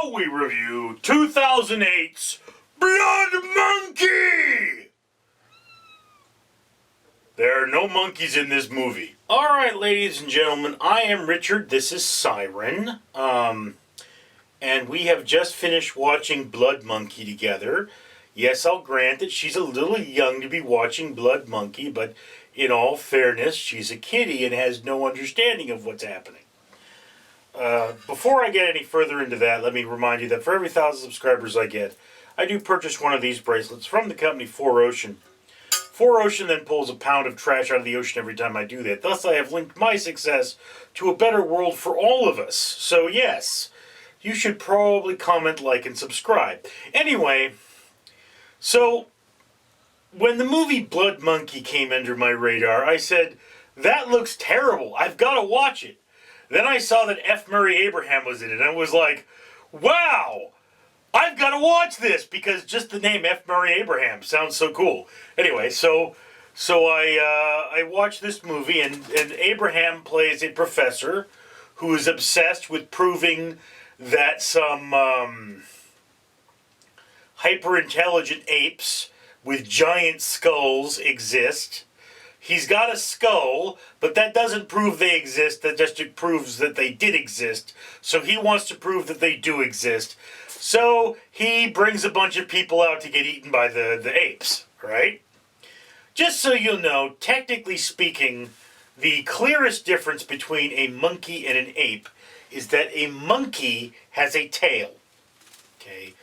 Now we review 2008's Blood Monkey! There are no monkeys in this movie. Alright, ladies and gentlemen, I am Richard, this is Siren, and we have just finished watching Blood Monkey together. Yes, I'll grant that she's a little young to be watching Blood Monkey, but in all fairness, she's a kiddie and has no understanding of what's happening. Before I get any further into that, let me remind you that for every 1,000 subscribers I get, I do purchase one of these bracelets from the company 4Ocean. 4Ocean then pulls a pound of trash out of the ocean every time I do that. Thus, I have linked my success to a better world for all of us. So yes, you should probably comment, like, and subscribe. Anyway, so when the movie Blood Monkey came under my radar, I said, that looks terrible. I've got to watch it. Then I saw that F. Murray Abraham was in it, and I was like, wow, I've got to watch this, because just the name F. Murray Abraham sounds so cool. Anyway, so I watched this movie, and Abraham plays a professor who is obsessed with proving that some hyper-intelligent apes with giant skulls exist. He's got a skull, but that doesn't prove they exist, that just proves that they did exist. So he wants to prove that they do exist. So he brings a bunch of people out to get eaten by the apes, right? Just so you know, technically speaking, the clearest difference between a monkey and an ape is that a monkey has a tail. Okay?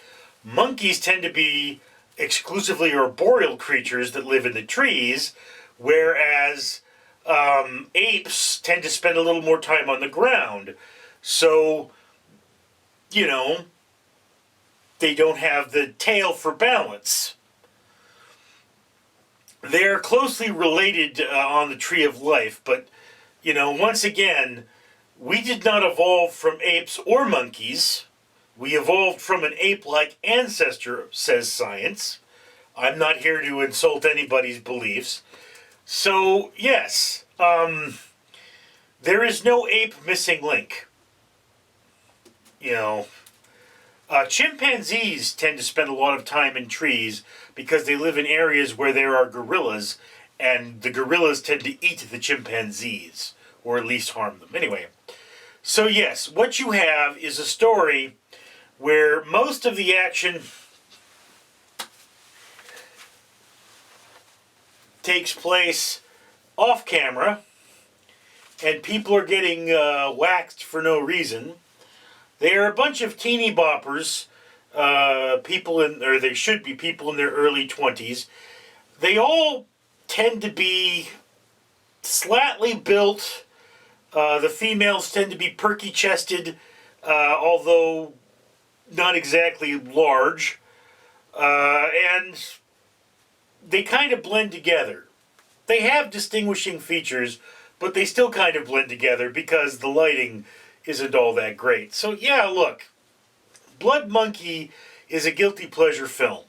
Monkeys tend to be exclusively arboreal creatures that live in the trees, whereas apes tend to spend a little more time on the ground. So, you know, they don't have the tail for balance. They're closely related on the tree of life, but, you know, once again, we did not evolve from apes or monkeys. We evolved from an ape-like ancestor, says science. I'm not here to insult anybody's beliefs. So, yes, there is no ape missing link. You know, chimpanzees tend to spend a lot of time in trees because they live in areas where there are gorillas, and the gorillas tend to eat the chimpanzees, or at least harm them. Anyway, so yes, what you have is a story where most of the action takes place off camera, and people are getting waxed for no reason. They are a bunch of teeny boppers, they should be people in their early 20s. They all tend to be slightly built. The females tend to be perky-chested, although not exactly large, and they kind of blend together. They have distinguishing features, but they still kind of blend together because the lighting isn't all that great. So yeah, look, Blood Monkey is a guilty pleasure film.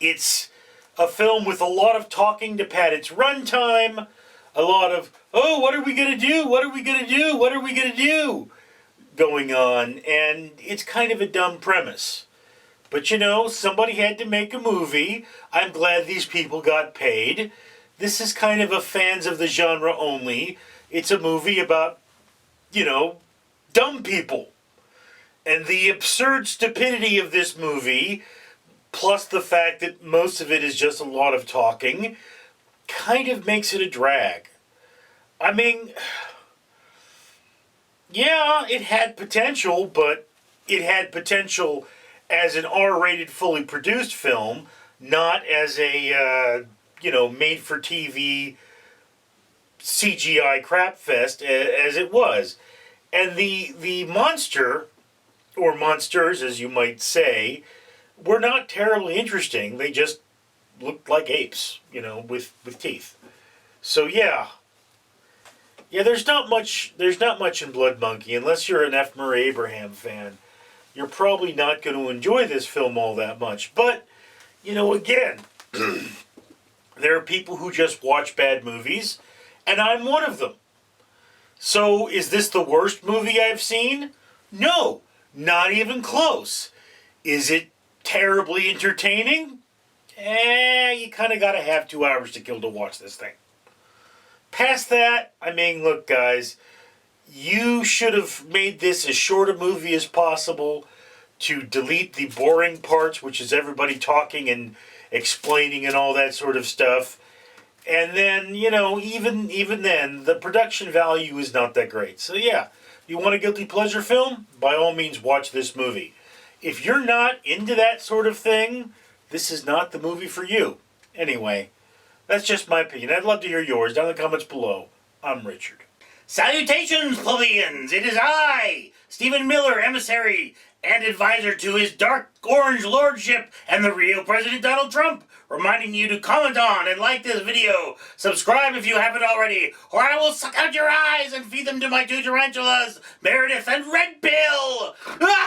It's a film with a lot of talking to pad its runtime, a lot of, oh, what are we going to do? What are we going to do? What are we going to do? Going on, and it's kind of a dumb premise. But you know, somebody had to make a movie. I'm glad these people got paid. This is kind of a fans of the genre only. It's a movie about, you know, dumb people. And the absurd stupidity of this movie, plus the fact that most of it is just a lot of talking, kind of makes it a drag. I mean, yeah, it had potential, but it had potential as an R-rated, fully produced film, not as a, made-for-TV CGI crapfest as it was. And the monster, or monsters, as you might say, were not terribly interesting. They just looked like apes, you know, with teeth. So yeah. Yeah, there's not much in Blood Monkey, unless you're an F. Murray Abraham fan. You're probably not going to enjoy this film all that much. But, you know, again, there are people who just watch bad movies, and I'm one of them. So, is this the worst movie I've seen? No. Not even close. Is it terribly entertaining? You kind of got to have 2 hours to kill to watch this thing. Past that, I mean, look, guys, you should have made this as short a movie as possible to delete the boring parts, which is everybody talking and explaining and all that sort of stuff. And then, even then, the production value is not that great. So yeah, you want a guilty pleasure film? By all means, watch this movie. If you're not into that sort of thing, this is not the movie for you. Anyway, that's just my opinion. I'd love to hear yours down in the comments below. I'm Richard. Salutations, plebeians! It is I, Stephen Miller, emissary and advisor to his dark orange lordship and the real President Donald Trump, reminding you to comment on and like this video, subscribe if you haven't already, or I will suck out your eyes and feed them to my 2 tarantulas, Meredith and Red Bill! Ah!